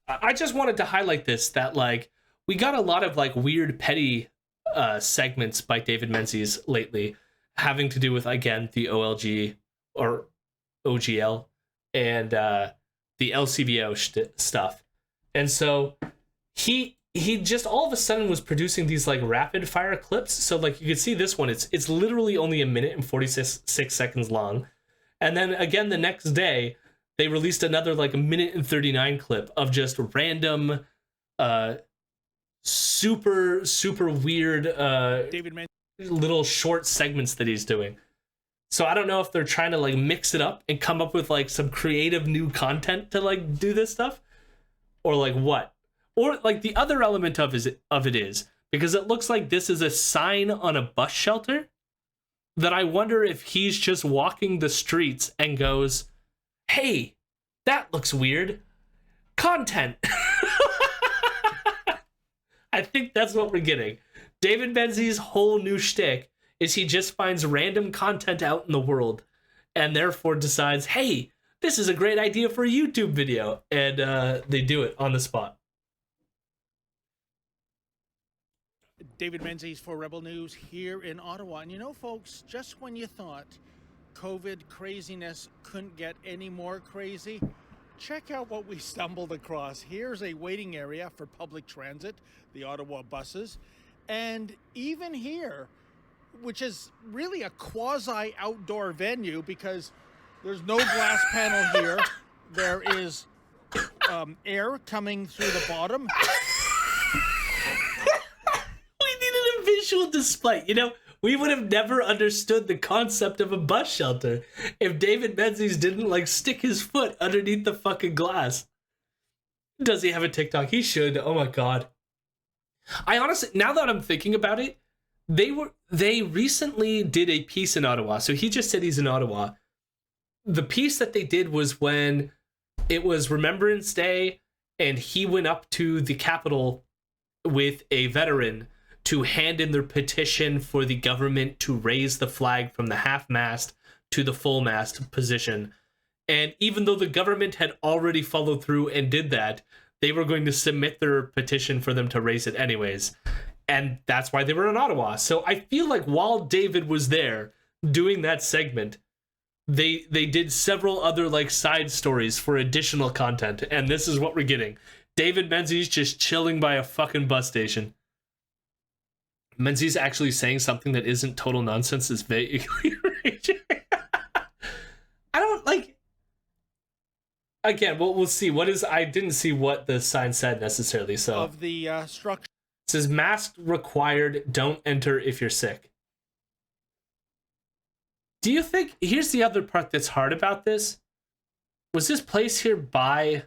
I just wanted to highlight this, that like we got a lot of like weird petty segments by David Menzies lately, having to do with again the OLG or OGL and the LCBO stuff. And so he just all of a sudden was producing these like rapid fire clips. So like you can see this one, it's literally only a minute and 46 seconds long. And then again the next day they released another like a minute and 39 clip of just random super weird little short segments that he's doing. So I don't know if they're trying to like mix it up and come up with like some creative new content to like do this stuff, or like what, or like the other element of it is because it looks like this is a sign on a bus shelter, that I wonder if he's just walking the streets and goes, hey, that looks weird, content. I think that's what we're getting. David Menzies' whole new shtick is he just finds random content out in the world and therefore decides, hey, this is a great idea for a YouTube video. And they do it on the spot. David Menzies for Rebel News here in Ottawa. And you know, folks, just when you thought COVID craziness couldn't get any more crazy, check out what we stumbled across. Here's a waiting area for public transit, the Ottawa buses. And even here, which is really a quasi-outdoor venue because there's no glass panel here. There is air coming through the bottom. We needed a visual display. You know, we would have never understood the concept of a bus shelter if David Menzies didn't like stick his foot underneath the fucking glass. Does he have a TikTok? He should. Oh my god. I honestly, now that I'm thinking about it, they recently did a piece in Ottawa. So he just said he's in Ottawa. The piece that they did was when it was Remembrance Day and he went up to the Capitol with a veteran to hand in their petition for the government to raise the flag from the half-mast to the full-mast position. And even though the government had already followed through and did that, they were going to submit their petition for them to raise it anyways. And that's why they were in Ottawa. So I feel like while David was there doing that segment, they did several other like side stories for additional content. And this is what we're getting. David Menzies just chilling by a fucking bus station. Menzies actually saying something that isn't total nonsense is vaguely raging. I don't like... Again, we'll see. What is... I didn't see what the sign said necessarily, so... Of the structure. It says, mask required, don't enter if you're sick. Do you think... Here's the other part that's hard about this. Was this place here by...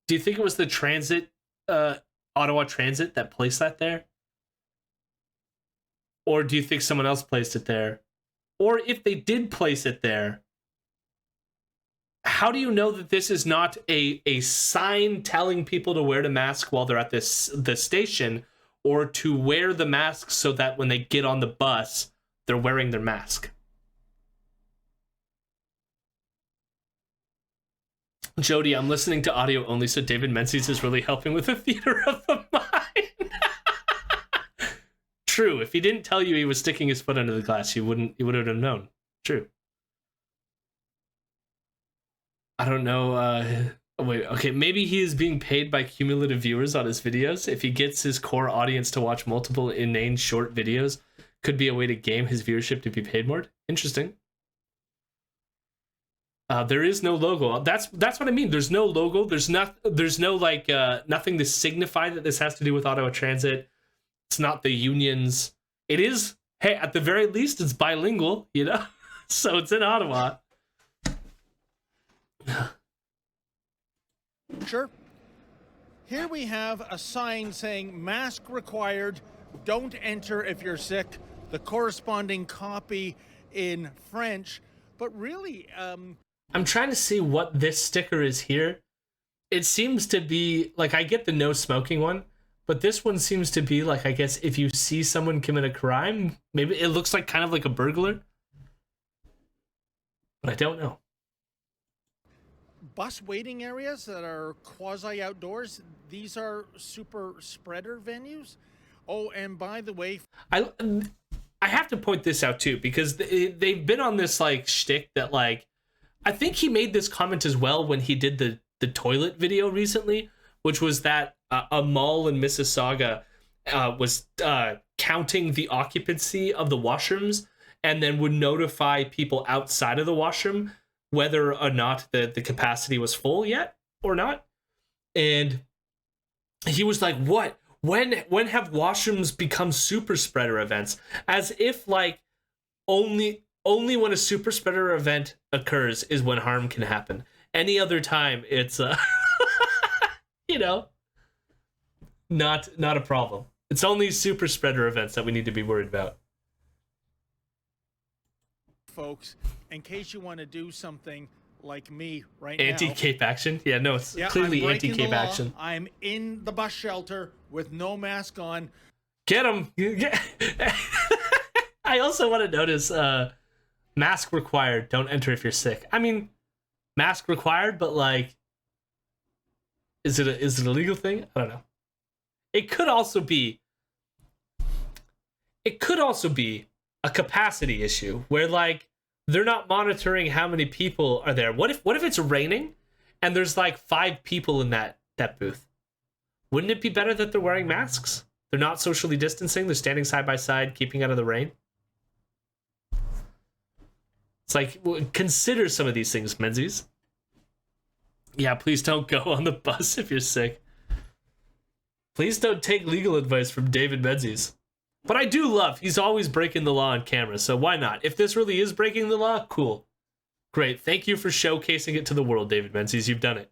Do you think it was the transit, Ottawa Transit that placed that there? Or do you think someone else placed it there? Or if they did place it there, how do you know that this is not a sign telling people to wear the mask while they're at the station, or to wear the mask so that when they get on the bus, they're wearing their mask? Jody, I'm listening to audio only, so David Menzies is really helping with the theater of the mind. True. If he didn't tell you he was sticking his foot under the glass, you would have known. True. I don't know. Wait, okay, maybe he is being paid by cumulative viewers on his videos. If he gets his core audience to watch multiple inane short videos, could be a way to game his viewership to be paid more. Interesting. There is no logo. That's what I mean. There's no logo. There's no like nothing to signify that this has to do with Ottawa Transit. It's not the unions. It is, hey, at the very least, it's bilingual, you know? So it's in Ottawa. Sure. Here we have a sign saying mask required, don't enter if you're sick, the corresponding copy in French. But really, I'm trying to see what this sticker is here. It seems to be, like, I get the no smoking one, but this one seems to be, like, I guess if you see someone commit a crime, maybe it looks like kind of like a burglar. But I don't know. bus waiting areas that are quasi outdoors, these are super spreader venues. Oh, and by the way, I have to point this out too, because they've been on this like shtick that like, I think he made this comment as well when he did the toilet video recently, which was that a mall in Mississauga was counting the occupancy of the washrooms and then would notify people outside of the washroom whether or not the capacity was full yet or not. And he was like, what? When have washrooms become super spreader events? As if like only when a super spreader event occurs is when harm can happen. Any other time, it's you know, not a problem. It's only super spreader events that we need to be worried about. Folks, in case you want to do something like me right Anti-cape action? Yeah, no, it's clearly anti-cape action. I'm in the bus shelter with no mask on. Get him! I also want to notice, mask required, don't enter if you're sick. I mean, mask required, but like, is it a legal thing? I don't know. It could also be a capacity issue where like they're not monitoring how many people are there. What if it's raining and there's like 5 people in that booth? Wouldn't it be better that they're wearing masks? They're not socially distancing. They're standing side by side, keeping out of the rain. It's like, consider some of these things, Menzies. Yeah, please don't go on the bus if you're sick. Please don't take legal advice from David Menzies. But I do love, he's always breaking the law on camera, so why not? If this really is breaking the law, cool. Great, thank you for showcasing it to the world, David Menzies. You've done it.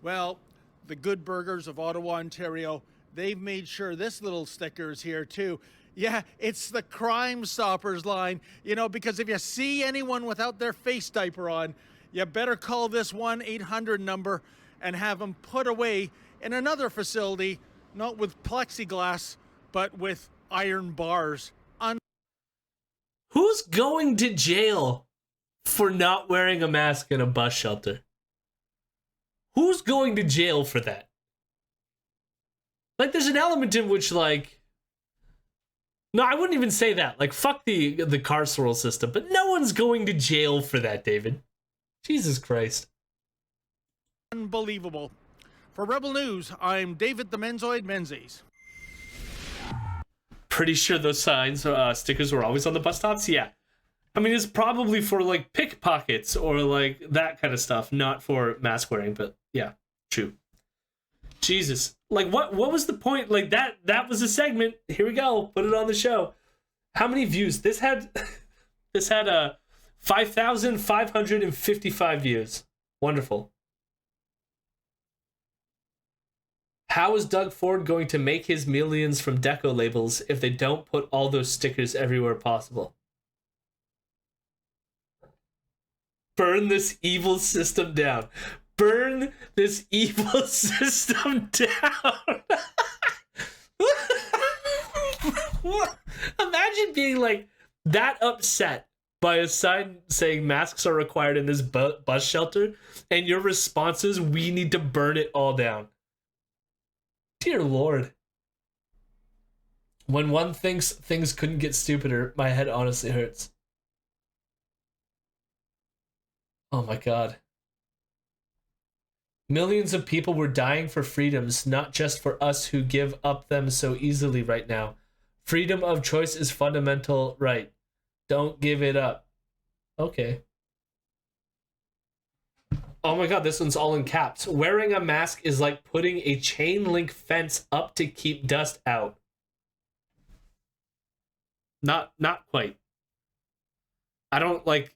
Well, the Good Burgers of Ottawa, Ontario, they've made sure this little sticker is here too. Yeah, it's the Crime Stoppers line, you know, because if you see anyone without their face diaper on, you better call this 1-800 number and have them put away in another facility, not with plexiglass, but with iron bars. Who's going to jail for not wearing a mask in a bus shelter? Who's going to jail for that? Like, there's an element in which, like... No, I wouldn't even say that. Like, fuck the carceral system. But no one's going to jail for that, David. Jesus Christ. Unbelievable. For Rebel News, I'm David the Menzoid Menzies. Pretty sure those signs, stickers were always on the bus stops? Yeah. I mean, it's probably for, like, pickpockets or, like, that kind of stuff. Not for mask wearing, but yeah, true. Jesus. Like, what was the point? Like, that was a segment. Here we go. Put it on the show. How many views? This had 5,555 views. Wonderful. How is Doug Ford going to make his millions from deco labels if they don't put all those stickers everywhere possible? Burn this evil system down. Burn this evil system down. Imagine being like that upset by a sign saying masks are required in this bus shelter, and your response is, we need to burn it all down. Dear Lord. When one thinks things couldn't get stupider, my head honestly hurts. Oh my God. Millions of people were dying for freedoms, not just for us who give up them so easily right now. Freedom of choice is fundamental right. Don't give it up. Okay. Oh my God, this one's all in caps. Wearing a mask is like putting a chain link fence up to keep dust out. Not quite. I don't like...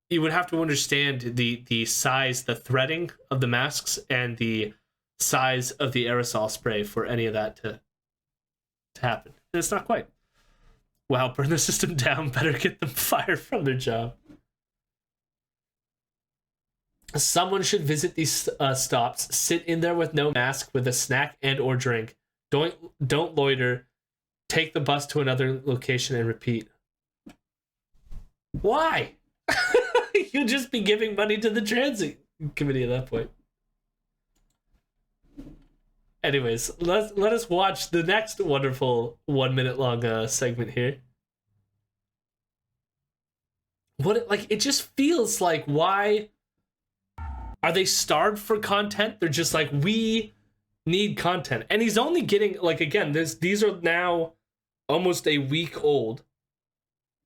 You would have to understand the size, the threading of the masks and the size of the aerosol spray for any of that to happen. And it's not quite. Wow, burn the system down. Better get them fired from their job. Someone should visit these stops. Sit in there with no mask, with a snack and or drink. Don't loiter. Take the bus to another location and repeat. Why? You'll just be giving money to the transit committee at that point. Anyways, let us watch the next wonderful 1 minute long segment here. It just feels like, why are they starved for content? They're just like, we need content. And he's only getting, like, again, these are now almost a week old.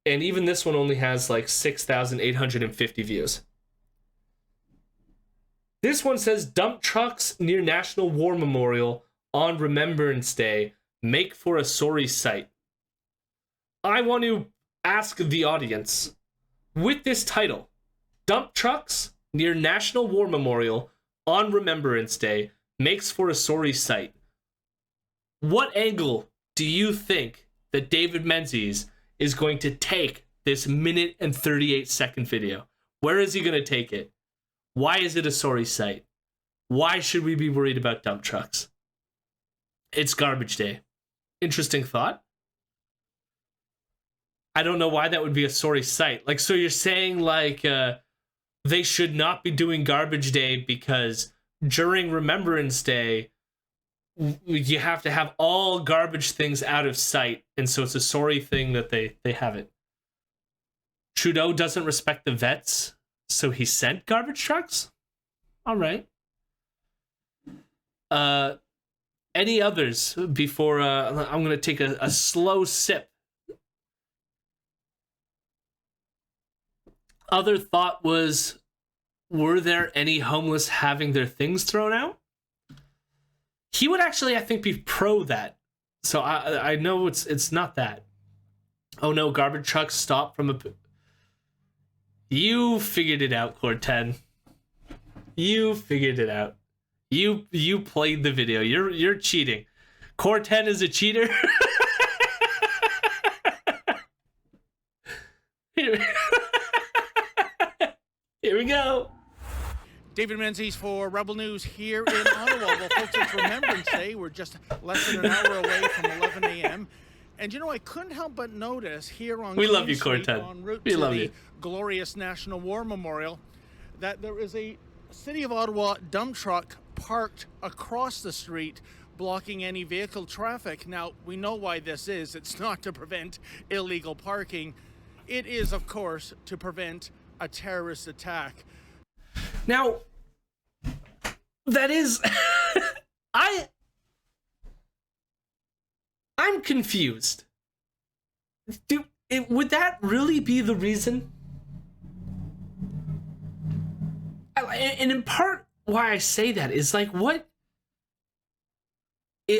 And even this one only has like 6,850 views. This one says, dump trucks near National War Memorial on Remembrance Day make for a sorry sight. I want to ask the audience, with this title, dump trucks near National War Memorial on Remembrance Day makes for a sorry sight. What angle do you think that David Menzies is going to take this 1 and 38-second video? Where is he going to take it? Why is it a sorry sight? Why should we be worried about dump trucks? It's garbage day. Interesting thought. I don't know why that would be a sorry sight. Like, so you're saying, like, they should not be doing garbage day because during Remembrance Day, you have to have all garbage things out of sight, and so it's a sorry thing that they have it. Trudeau doesn't respect the vets, so he sent garbage trucks? All right. Any others before I'm going to take a slow sip? Other thought was, were there any homeless having their things thrown out? He would actually, I think, be pro that. So I know it's not that. Oh no, garbage trucks stop from a... You figured it out, Corten. You figured it out. You played the video. You're cheating. Corten is a cheater. Here we go. David Menzies for Rebel News here in Ottawa. Well, folks, it's Remembrance Day. We're just less than an hour away from 11 a.m. And, you know, I couldn't help but notice here on Queen Street, Corten. en route We to love the you. glorious National War Memorial, that there is a City of Ottawa dump truck parked across the street, blocking any vehicle traffic. Now, we know why this is. It's not to prevent illegal parking. It is, of course, to prevent a terrorist attack. Now, that is... I'm confused. Would that really be the reason? And in part, why I say that is like, what?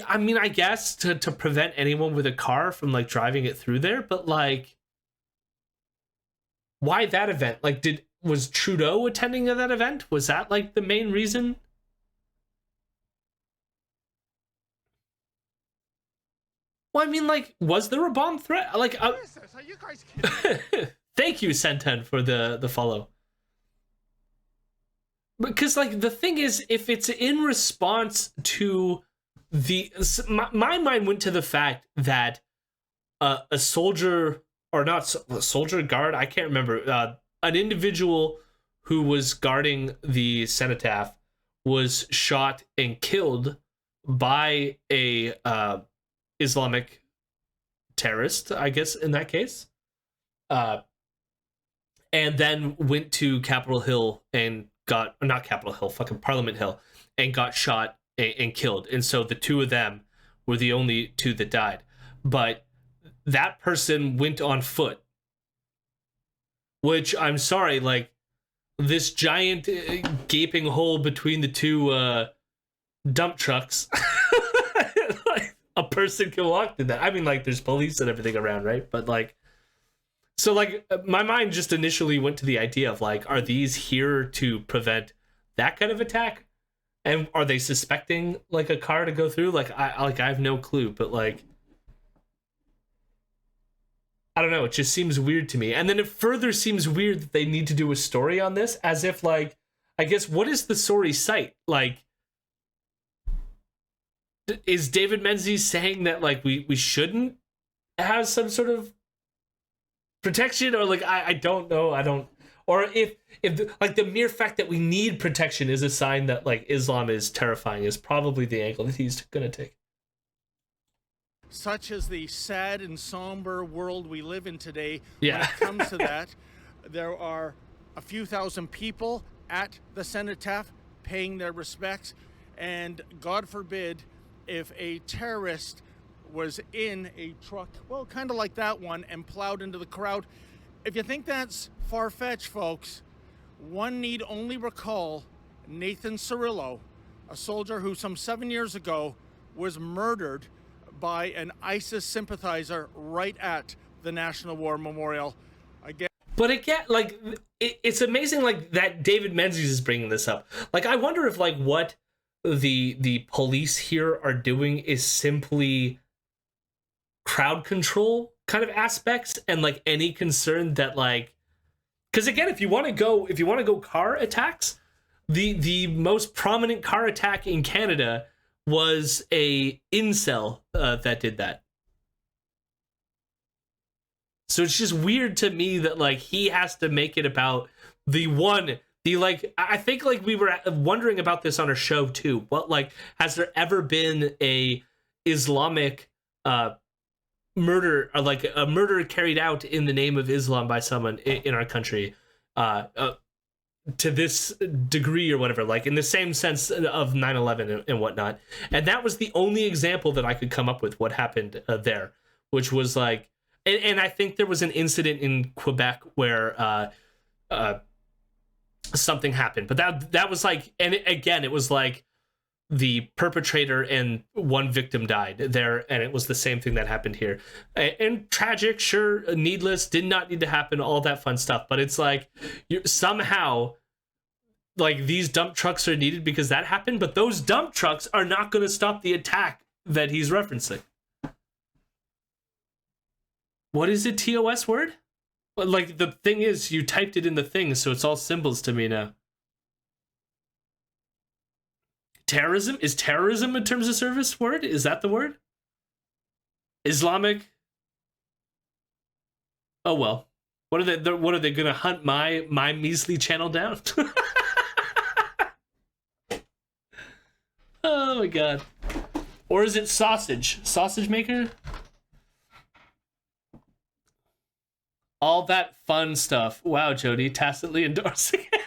I mean, I guess to prevent anyone with a car from like driving it through there, but like, why that event? Like, was Trudeau attending that event? Was that like the main reason? Well, I mean, like, was there a bomb threat? Like, Are you guys kidding? Thank you, Senten, for the follow. Because, like, the thing is, if it's in response to my mind went to the fact that a soldier, or not a soldier, guard, I can't remember, an individual who was guarding the cenotaph was shot and killed by a Islamic terrorist, I guess, in that case. And then went to Capitol Hill and not Capitol Hill, fucking Parliament Hill, and got shot and killed. And so the two of them were the only two that died. But that person went on foot. Which, I'm sorry, like, this giant gaping hole between the two dump trucks... like, a person can walk through that. I mean, like, there's police and everything around, right? But, like... So, like, my mind just initially went to the idea of, like, are these here to prevent that kind of attack? And are they suspecting, like, a car to go through? Like, I have no clue, but, like... I don't know, it just seems weird to me. And then it further seems weird that they need to do a story on this, as if, like, I guess, what is the sorry sight? Like, is David Menzies saying that, like, we shouldn't have some sort of protection? Or, like, I don't know, or if like the mere fact that we need protection is a sign that like Islam is terrifying is probably the angle that he's gonna take. Such is the sad and somber world we live in today. Yeah. When it comes to that, there are a few thousand people at the cenotaph paying their respects, and God forbid if a terrorist was in a truck, well, kind of like that one, and plowed into the crowd. If you think that's far-fetched, folks, one need only recall Nathan Cirillo, a soldier who some 7 years ago was murdered by an ISIS sympathizer right at the National War Memorial. Again, but again, like it's amazing, like that David Menzies is bringing this up. Like, I wonder if like what the police here are doing is simply crowd control kind of aspects, and like any concern that like, because again, if you want to go car attacks, the most prominent car attack in Canada was a incel that did that. So it's just weird to me that like he has to make it about like, I think like we were wondering about this on our show too. What, like, has there ever been a Islamic murder, or like a murder carried out in the name of Islam by someone in our country to this degree or whatever, like in the same sense of 9/11 and whatnot. And that was the only example that I could come up with what happened there, which was like, and I think there was an incident in Quebec where something happened, but that was like, and it was like the perpetrator and one victim died there, and it was the same thing that happened here. And tragic, sure, needless, did not need to happen, all that fun stuff. But it's like, somehow, like, these dump trucks are needed because that happened, but those dump trucks are not going to stop the attack that he's referencing. What is it, TOS word? Like, the thing is, you typed it in the thing, so it's all symbols to me now. Terrorism? Is terrorism a terms of service word? Is that the word? Islamic? Oh well. What are they gonna hunt my measly channel down? Oh my god. Or is it sausage? Sausage maker? All that fun stuff. Wow, Jody, tacitly endorsing it.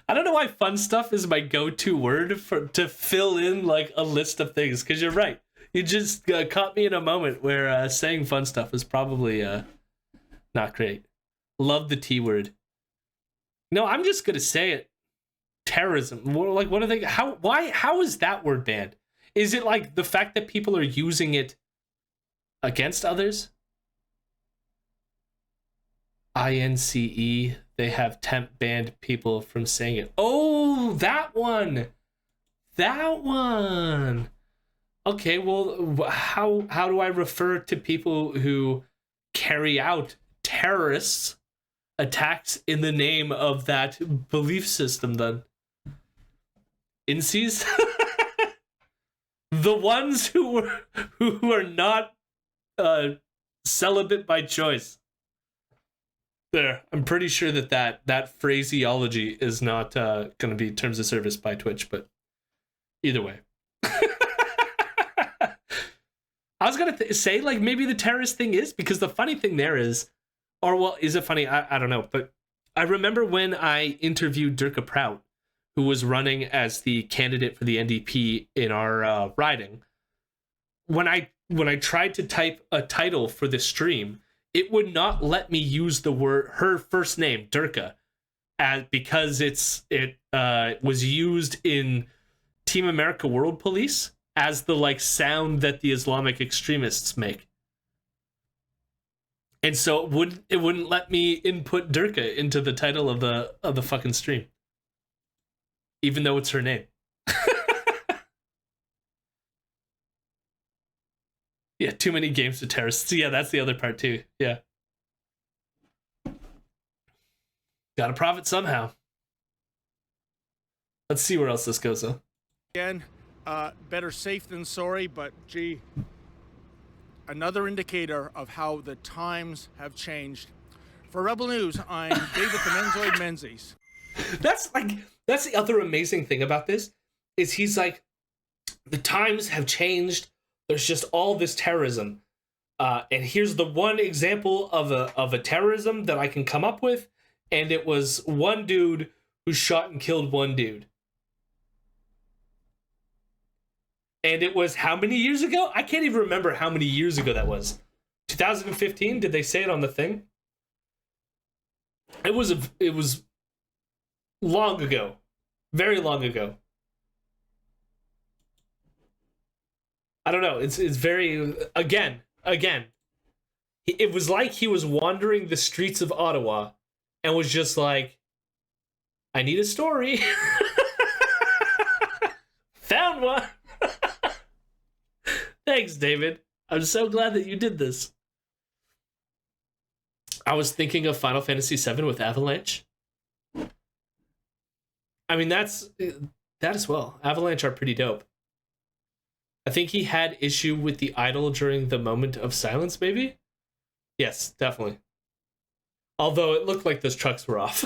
I don't know why fun stuff is my go-to word to fill in like a list of things, because you're right. You just caught me in a moment where saying fun stuff is probably not great. Love the T word. No, I'm just gonna say it. Terrorism. Like, what are they? How is that word banned? Is it like the fact that people are using it against others? INCE. They have temp banned people from saying it. Oh, that one. That one. Okay, well, how do I refer to people who carry out terrorist attacks in the name of that belief system then? INCEs? The ones who are not celibate by choice. There, I'm pretty sure that phraseology is not going to be terms of service by Twitch, but either way. I was going to say, like, maybe the terrorist thing is, because the funny thing there is, or, well, is it funny? I don't know, but I remember when I interviewed Dirka Prout, who was running as the candidate for the NDP in our riding. When I tried to type a title for the stream, it would not let me use the word, her first name, Dirka, because it was used in Team America World Police as the like sound that the Islamic extremists make. And so it wouldn't let me input Dirka into the title of the fucking stream, even though it's her name. Yeah, too many games with terrorists. Yeah, that's the other part too. Yeah. Gotta profit somehow. Let's see where else this goes, though. Again, better safe than sorry, but gee, another indicator of how the times have changed. For Rebel News, I'm David the Menzoid Menzies. That's the other amazing thing about this, is he's like, the times have changed. There's just all this terrorism. And here's the one example of a terrorism that I can come up with. And it was one dude who shot and killed one dude. And it was how many years ago? I can't even remember how many years ago that was. 2015? Did they say it on the thing? It was long ago. Very long ago. I don't know. It's very... Again. It was like he was wandering the streets of Ottawa and was just like, I need a story. Found one. Thanks, David. I'm so glad that you did this. I was thinking of Final Fantasy VII with Avalanche. I mean, that as well. Avalanche are pretty dope. I think he had issue with the idol during the moment of silence, maybe? Yes, definitely. Although it looked like those trucks were off.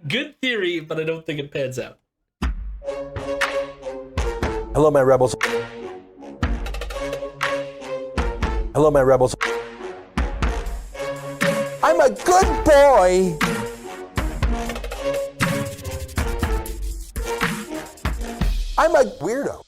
Good theory, but I don't think it pans out. Hello, my rebels. Hello, my rebels. I'm a good boy. I'm a weirdo.